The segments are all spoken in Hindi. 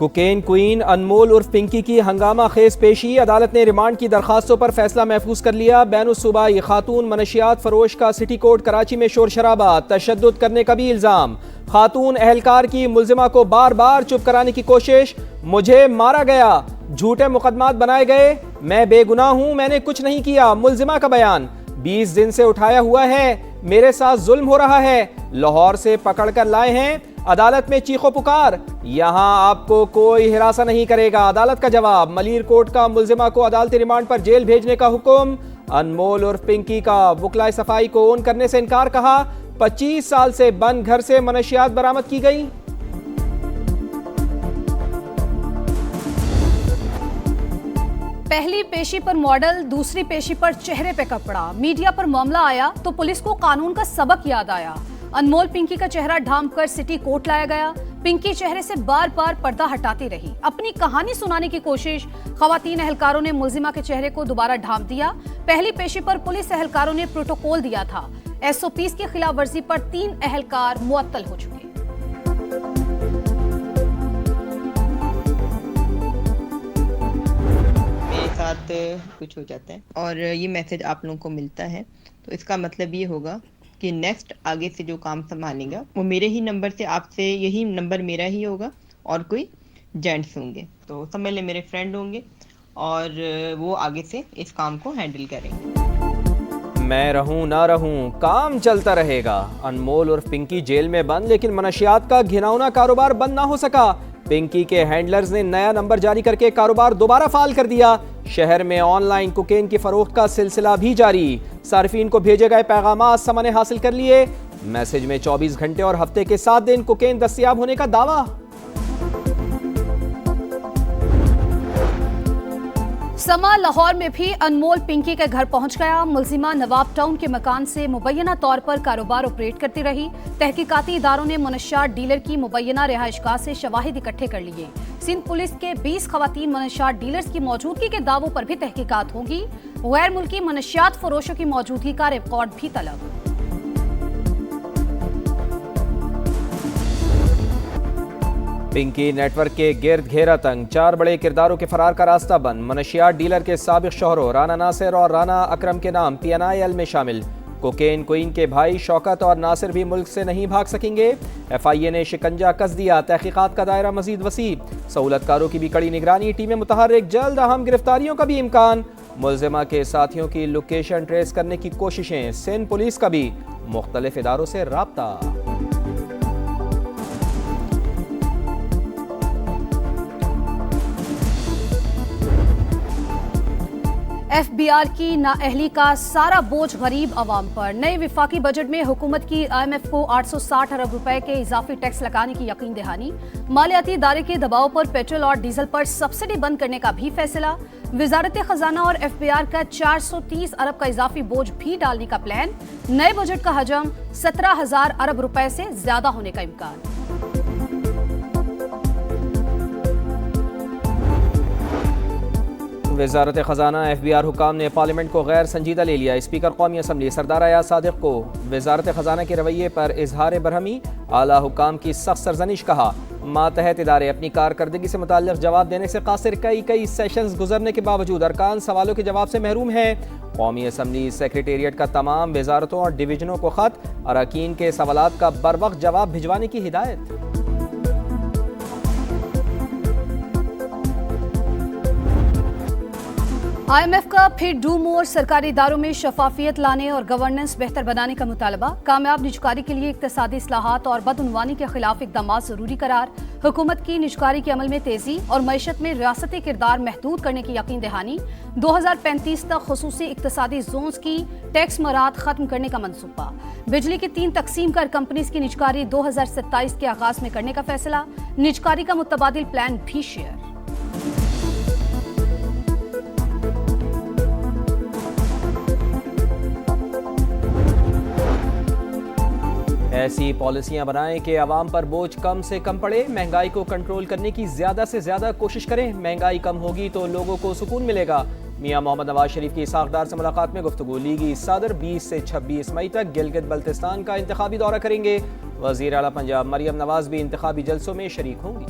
कोकेन क्वीन अनमोल उर्फ पिंकी की हंगामा खेज पेशी। अदालत ने रिमांड की दरखास्तों पर फैसला महफूज कर लिया। बैनुस्सूबाई खातून मनशियात फरोश का सिटी कोर्ट कराची में शोर शराबा, तशद्दुद करने का भी इल्जाम। खातून एहलकार की मुल्जिमा को बार बार चुप कराने की कोशिश। मुझे मारा गया, झूठे मुकदमात बनाए गए, मैं बेगुनाह हूं, मैंने कुछ नहीं किया। मुल्जिमा का बयान, 20 दिन से उठाया हुआ है, मेरे साथ जुल्म हो रहा है, लाहौर से पकड़कर लाए हैं। अदालत में चीखो पुकार, यहां आपको कोई हिरासा नहीं करेगा। अदालत का जवाब, मलीर कोर्ट का मुल्जिमा को अदालती रिमांड पर जेल भेजने का हुक्म। अनमोल उर्फ पिंकी का वकलाए सफाई को ओन करने से इनकार, कहा 25 साल से बंद घर से मनशियात बरामद की गई। पहली पेशी पर मॉडल, दूसरी पेशी पर चेहरे पे कपड़ा। मीडिया पर मामला आया तो पुलिस को कानून का सबक याद आया। अनमोल पिंकी का चेहरा ढांप कर सिटी कोर्ट लाया गया। पिंकी चेहरे से बार बार पर्दा हटाती रही, अपनी कहानी सुनाने की कोशिश। खवातीन एहलकारों ने मुल्जिमा के चेहरे को दोबारा ढांप दिया। पहली पेशी पर पुलिस एहलकारों ने प्रोटोकॉल दिया था। SOPs की खिलाफ वर्जी पर 3 एहलकार मुअत्तल हो चुके। मेरे साथ कुछ हो जाता है और ये मैसेज आप लोगों को मिलता है, तो इसका मतलब ये होगा कि नेक्स्ट आगे से जो काम संभालेगा वो मेरे ही नंबर से, आपसे यही नंबर मेरा ही होगा और कोई जेंट्स होंगे, तो समझ ले मेरे फ्रेंड होंगे और वो आगे से इस काम को हैंडल करेंगे। मैं रहूं ना रहूं, काम चलता रहेगा। अनमोल और पिंकी जेल में बंद, लेकिन मनशियात का घिनौना कारोबार बंद ना हो सका। पिंकी के हैंडलर्स ने नया नंबर जारी करके कारोबार दोबारा फाल कर दिया। शहर में ऑनलाइन कोकेन की फरोख्त का सिलसिला भी जारी। सार्फिन को भेजे गए पैगाम समन हासिल कर लिए। मैसेज में 24 घंटे और हफ्ते के 7 दिन कोकेन दस्तयाब होने का दावा। समा लाहौर में भी अनमोल पिंकी के घर पहुंच गया। मुल्जिमा नवाब टाउन के मकान से मुबैना तौर पर कारोबार ऑपरेट करती रही। तहकीकाती इदारों ने मनशियात डीलर की मुबैना रिहाइशगाह से शवाहिद इकट्ठे कर लिए। सिंध पुलिस के 20 खवातीन मनशियात डीलर्स की मौजूदगी के दावों पर भी तहकीकात होगी। गैर मुल्की मनशियात फरोशों की मौजूदगी का रिकॉर्ड भी तलब। पिंकी नेटवर्क के गिर्द घेरा तंग, 4 बड़े किरदारों के फरार का रास्ता बंद। मनशियात डीलर के साबिक शोहरों राना नासिर और राना अकरम के नाम PNIL में शामिल। कोकेन क्वीन के भाई शौकत और नासिर भी मुल्क से नहीं भाग सकेंगे। FIA ने शिकंजा कस दिया, तहकीकात का दायरा मजीद वसी। सहूलतकारों की भी कड़ी निगरानी, टीमें मुतहर्रिक, जल्द अहम गिरफ्तारियों का भी इम्कान। मुल्जिमा के साथियों की लोकेशन ट्रेस करने की कोशिशें। सिंध पुलिस का भी मुख्तलिफ इदारों से राब्ता। FBR की नाअहली का सारा बोझ गरीब अवाम पर। नए विफाकी बजट में हुकूमत की IMF को 860 अरब रुपए के इजाफी टैक्स लगाने की यकीन दहानी। मालियाती इदारे के दबाव पर पेट्रोल और डीजल पर सब्सिडी बंद करने का भी फैसला। वजारत खजाना और FBR का 430 अरब का इजाफी बोझ भी डालने का प्लान। नए बजट का हजम 17,000 अरब रुपए से ज्यादा होने का इम्कान। वजारत खजाना FBR हुकाम ने पार्लियामेंट को गैर संजीदा ले लिया। स्पीकर कौमी असम्बली सरदार अयाज सादिक को वजारत खजाना के रवैये पर इजहार बरहमी, आला हुकाम की सख्त सरजनिश। कहा मातहत इदारे अपनी कारकर्दगी से मुताल्लिक जवाब देने से कासिर। कई सेशंस गुजरने के बावजूद अरकान सवालों के जवाब से महरूम हैं। कौमी असम्बली सेक्रेटेरिएट का तमाम वजारतों और डिवीजनों को खत, अरकान के सवालात का बर वक्त जवाब भिजवाने की हिदायत। IMF का फिर डू मोर, सरकारी इदारों में शफाफियत लाने और गवर्नेंस बेहतर बनाने का मुतालबा। कामयाब निजकारी के लिए इक्तिसादी इस्लाहात और बदउनवानी के खिलाफ इकदाम जरूरी करार। हुकूमत की निजकारी के अमल में तेजी और मईशत में रियासती किरदार महदूद करने की यकीन दहानी। 2035 तक खुसूसी इक्तिसादी जोन्स की टैक्स मराहत खत्म करने का मंसूबा। बिजली की 3 तकसीम कर कंपनीज की निजकारी 2027 के आगाज में करने का फैसला। निजकारी का मुतबादिल प्लान भी शेयर। ऐसी पॉलिसियां बनाएं कि आवाम पर बोझ कम से कम पड़े। महंगाई को कंट्रोल करने की ज़्यादा से ज़्यादा कोशिश करें। महंगाई कम होगी तो लोगों को सुकून मिलेगा। मियां मोहम्मद नवाज शरीफ की इसाकदार से मुलाकात में गुफ्तगू। लीगी सदर 20 से 26 मई तक गिलगित बल्तिस्तान का इंतखाबी दौरा करेंगे। वज़ीर आला पंजाब मरियम नवाज भी इंतखाबी जलसों में शरीक होंगी।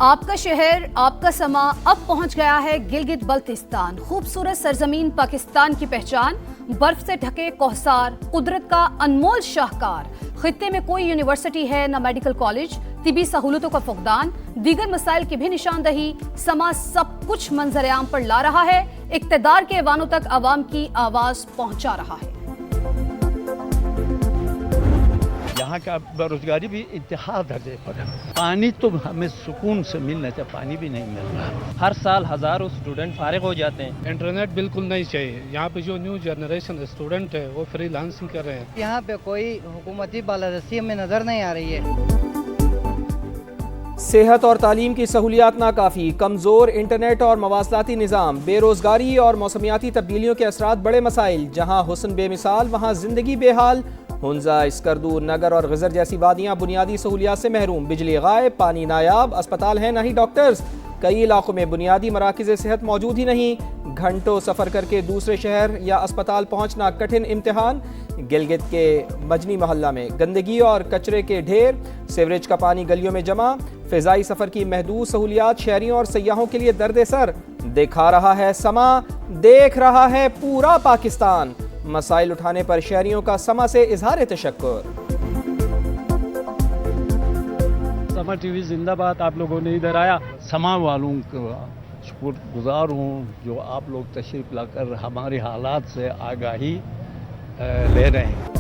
आपका शहर, आपका समा अब पहुंच गया है गिलगित बल्तिस्तान। खूबसूरत सरजमीन पाकिस्तान की पहचान, बर्फ से ढके कोहसार, कुदरत का अनमोल शाहकार। खित्ते में कोई यूनिवर्सिटी है न मेडिकल कॉलेज, तिबी सहूलतों का फुकदान, दीगर मसाइल की भी निशानदही। समा सब कुछ मंजर आम पर ला रहा है, इक्तदार के ऐवानों तक आवाम की आवाज पहुंचा रहा है। यहाँ का बेरोजगारी भी इंतहा दर्जे पर है। पानी तो हमें सुकून से मिलना चाहिए, पानी भी नहीं मिल रहा। हर साल हजारों स्टूडेंट फारिग हो जाते हैं। इंटरनेट बिल्कुल नहीं चाहिए। यहाँ पे जो न्यू जनरेशन स्टूडेंट है वो फ्रीलांसिंग कर रहे हैं। यहाँ पे कोई हुकूमती बालादस्ती हमें नजर नहीं आ रही है। सेहत और तालीम की सहूलियात नाकाफ़ी, कमज़ोर इंटरनेट और मवासलाती निज़ाम, बेरोज़गारी और मौसमियाती तब्दीलियों के असरात बड़े मसाइल। जहाँ हुस्न बेमिसाल वहाँ ज़िंदगी बेहाल। हुंजा, स्कर्दू, नगर और गज़र जैसी वादियाँ बुनियादी सहूलियात से महरूम। बिजली गायब, पानी नायाब, अस्पताल हैं ना ही डॉक्टर्स। कई इलाकों में बुनियादी मराकिज़ सेहत मौजूद ही नहीं। घंटों सफ़र करके दूसरे शहर या अस्पताल पहुँचना कठिन इम्तिहान। गिलगित के मजनी मोहल्ला में गंदगी और कचरे के ढेर, सीवरेज का पानी गलियों में जमा। फ़िज़ाई सफ़र की महदूद सहूलियात शहरियों और सयाहों के लिए दर्द सर। दिखा रहा है समा, देख रहा है पूरा पाकिस्तान। मसाइल उठाने पर शहरियों का समा से इजहार तशक्कुर। समा टीवी जिंदाबाद। आप लोगों ने इधर आया, समा वालों का शुक्रगुजार हूँ जो आप लोग तशरीफ लाकर हमारे हालात से आगाही ले रहे हैं।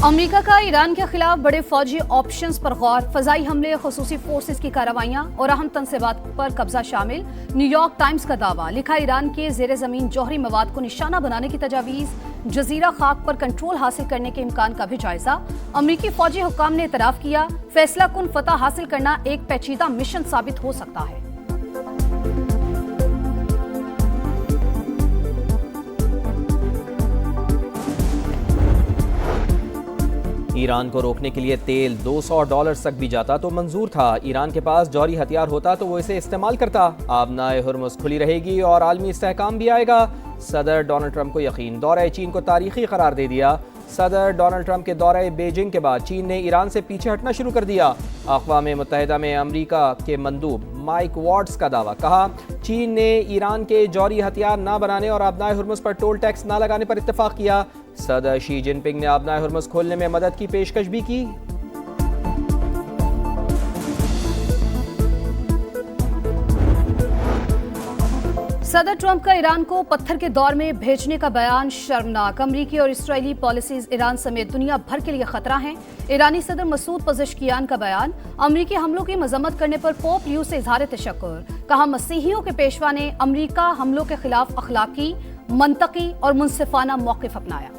अमेरिका का ईरान के खिलाफ बड़े फौजी ऑप्शंस पर गौर, फजाई हमले, खुसूसी फोर्सेस की कार्रवाइयां और अहम तनसीबात पर कब्जा शामिल। न्यूयॉर्क टाइम्स का दावा, लिखा ईरान के जेर जमीन जौहरी मवाद को निशाना बनाने की तजावीज। जजीरा खाक पर कंट्रोल हासिल करने के इम्कान का भी जायजा। अमरीकी फौजी हुक्काम ने इतराफ किया, फैसला कुन फतह हासिल करना एक पेचीदा मिशन साबित हो सकता है। ईरान को रोकने के लिए तेल $200 तक भी जाता तो मंजूर था। ईरान के पास जौहरी हथियार होता तो वो इसे इस्तेमाल करता। आबनाए हुर्मुज़ खुली रहेगी और आलमी इस्तेहकाम भी आएगा। सदर डोनाल्ड ट्रंप को यकीन, दौरा चीन को तारीखी करार दे दिया। सदर डोनाल्ड ट्रंप के दौरे बीजिंग के बाद चीन ने ईरान से पीछे हटना शुरू कर दिया। अक़वाम मुत्तहिदा में अमरीका के मंदूब माइक वाट्स का दावा, कहा चीन ने ईरान के जौहरी हथियार ना बनाने और आबनाए हुर्मुज़ पर टोल टैक्स ना लगाने पर इत्तेफाक किया। सदर शी जिनपिंग ने आबनाए हुर्मुज़ खोलने में मदद की पेशकश भी की। सदर ट्रंप का ईरान को पत्थर के दौर में भेजने का बयान शर्मनाक। अमरीकी और इसराइली पॉलिसीज ईरान समेत दुनिया भर के लिए खतरा हैं। ईरानी सदर मसूद पज़ेश्कियान का बयान, अमरीकी हमलों की मजम्मत करने पर पोप लियो से इजहार तशक्कुर। कहा मसीहियों के पेशवा ने अमरीका हमलों के खिलाफ अखलाकी, मंतकी और मुनसिफाना मौक़िफ़ अपनाया।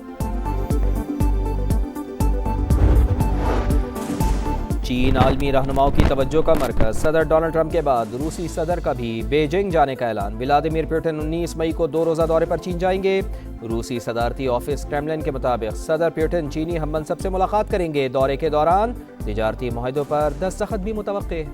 चीन आलमी रहनुमाओं की तवज्जो का मरकज। सदर डोनाल्ड ट्रंप के बाद रूसी सदर का भी बीजिंग जाने का ऐलान। व्लादिमीर पुतिन 19 मई को 2 रोज़ा दौरे पर चीन जाएंगे। रूसी सदारती ऑफिस क्रेमलिन के मुताबिक सदर पुतिन चीनी हममनसब से मुलाकात करेंगे। दौरे के दौरान तिजारती मुआहदों पर दस्तखत भी मुतवक्के।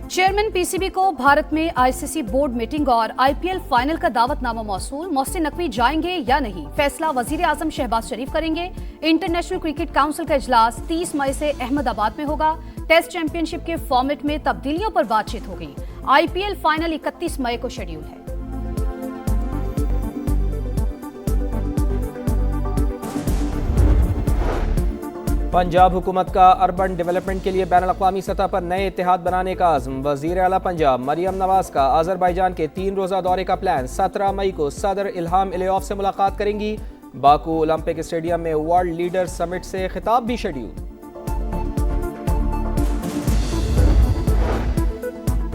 चेयरमैन पीसीबी को भारत में आईसीसी बोर्ड मीटिंग और आईपीएल फाइनल का दावतनामा मौसूल। मोहसिन नकवी जाएंगे या नहीं, फैसला वजीर आजम शहबाज शरीफ करेंगे। इंटरनेशनल क्रिकेट काउंसिल का इजलास 30 मई से अहमदाबाद में होगा। टेस्ट चैंपियनशिप के फॉर्मेट में तब्दीलियों पर बातचीत होगी। आईपीएल फाइनल 31 मई को शेड्यूल है। पंजाब हुकूमत का अर्बन डेवलपमेंट के लिए बैनुल-अक़वामी सतह पर नए इत्तेहाद बनाने का आज़म। वज़ीर आला पंजाब मरियम नवाज का आज़रबाईजान के 3 रोज़ा दौरे का प्लान। 17 मई को सदर इल्हाम इलियॉफ से मुलाकात करेंगी। बाकू ओलंपिक स्टेडियम में वर्ल्ड लीडर समिट से खिताब भी शेड्यूल।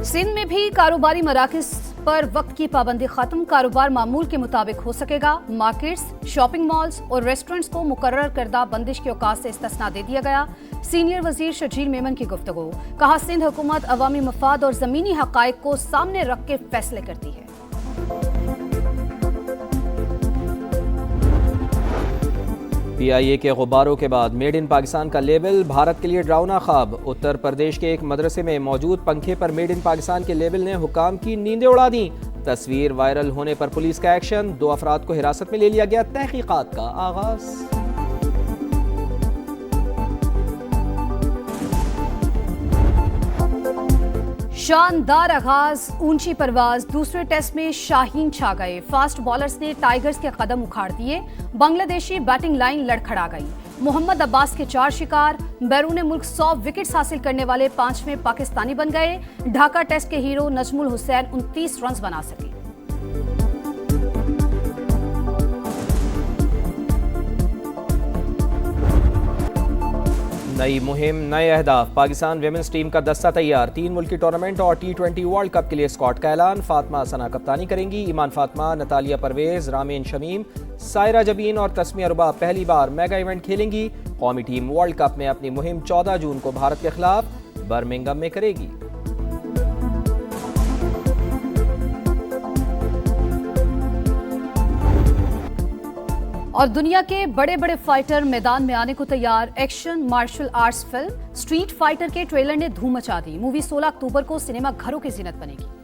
सिंध में भी कारोबारी मराकज़ पर वक्त की पाबंदी खत्म। कारोबार मामूल के मुताबिक हो सकेगा। मार्केट्स, शॉपिंग मॉल्स और रेस्टोरेंट्स को मुकर्रर करदा बंदिश के औकात से इस्तिस्ना दे दिया गया। सीनियर वजीर शजील मेमन की गुफ्तगू, कहा सिंध हुकूमत अवामी मफाद और ज़मीनी हक़ाइक़ को सामने रख के फैसले करती है। पीआईए के गुब्बारों के बाद मेड इन पाकिस्तान का लेबल भारत के लिए डरावना ख्वाब। उत्तर प्रदेश के एक मदरसे में मौजूद पंखे पर मेड इन पाकिस्तान के लेबल ने हुकाम की नींदें उड़ा दी। तस्वीर वायरल होने पर पुलिस का एक्शन, 2 अफराद को हिरासत में ले लिया गया। तहकीकात का आगाज। शानदार आगाज, ऊंची परवाज, दूसरे टेस्ट में शाहीन छा गए। फास्ट बॉलर्स ने टाइगर्स के कदम उखाड़ दिए। बांग्लादेशी बैटिंग लाइन लड़खड़ा गई। मोहम्मद अब्बास के 4 शिकार। बैरून मुल्क 100 विकेट्स हासिल करने वाले 5वें पाकिस्तानी बन गए। ढाका टेस्ट के हीरो नजमुल हुसैन 29 रन बना सके। नई मुहिम, नए अहदाफ। पाकिस्तान विमेंस टीम का दस्ता तैयार। 3 मुल्की टूर्नामेंट और T20 वर्ल्ड कप के लिए स्क्वाड का ऐलान। फातिमा सना कप्तानी करेंगी। ईमान फातिमा, नतालिया परवेज, रामीन शमीम, सायरा जबीन और तस्मिया रुबा पहली बार मेगा इवेंट खेलेंगी। कौमी टीम वर्ल्ड कप में अपनी मुहिम 14 जून को भारत के खिलाफ बर्मिंघम में करेगी। और दुनिया के बड़े बड़े फाइटर मैदान में आने को तैयार। Action martial arts film street fighter के ट्रेलर ने धूम मचा दी। मूवी 16 अक्टूबर को सिनेमा घरों की जीनत बनेगी।